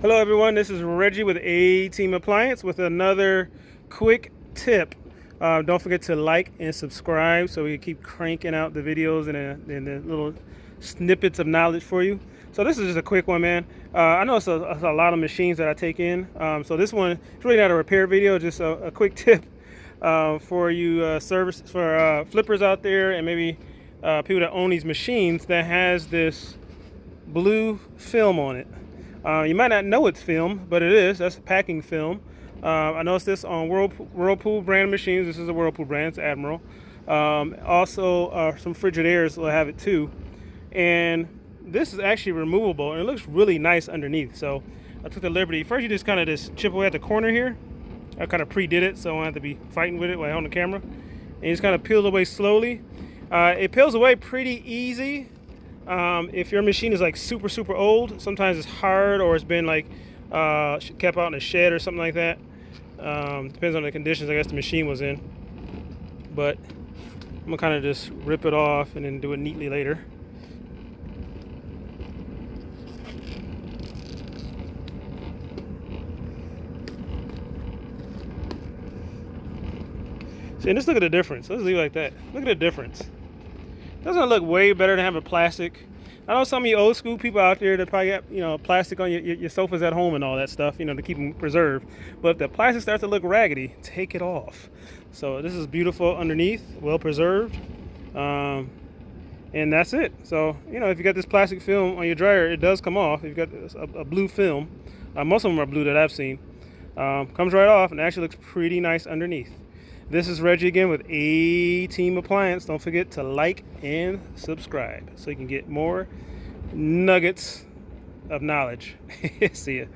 Hello everyone, this is Reggie with A-Team Appliance with another quick tip. Don't forget to like and subscribe so we can keep cranking out the videos and the little snippets of knowledge for you. So this is just a quick one, man. I know it's a lot of machines that I take in. So this one is really not a repair video, just a quick tip for you flippers out there and maybe people that own these machines that has this blue film on it. You might not know it's film, but it is. That's packing film. I noticed this on Whirlpool brand machines. This is a Whirlpool brand, it's Admiral. Also, some Frigidaires will have it too. And this is actually removable, and it looks really nice underneath. So I took the liberty. First, you just kind of just chip away at the corner here. I kind of pre-did it, so I don't have to be fighting with it while on the camera. And you just kind of peel away slowly. It peels away pretty easy. If your machine is like super old, sometimes it's hard or it's been like kept out in a shed or something like that. Depends on the conditions I guess the machine was in. But I'm gonna kind of just rip it off and then do it neatly later. See, and just look at the difference. Let's leave it like that. Look at the difference. Doesn't it look way better than having plastic? I know some of you old school people out there that probably got plastic on your sofas at home and all that stuff, to keep them preserved. But if the plastic starts to look raggedy, take it off. So this is beautiful underneath, well preserved, and that's it. So if you got this plastic film on your dryer, it does come off. If you've got a blue film, most of them are blue that I've seen, comes right off and actually looks pretty nice underneath. This is Reggie again with A-Team Appliance. Don't forget to like and subscribe so you can get more nuggets of knowledge. See ya.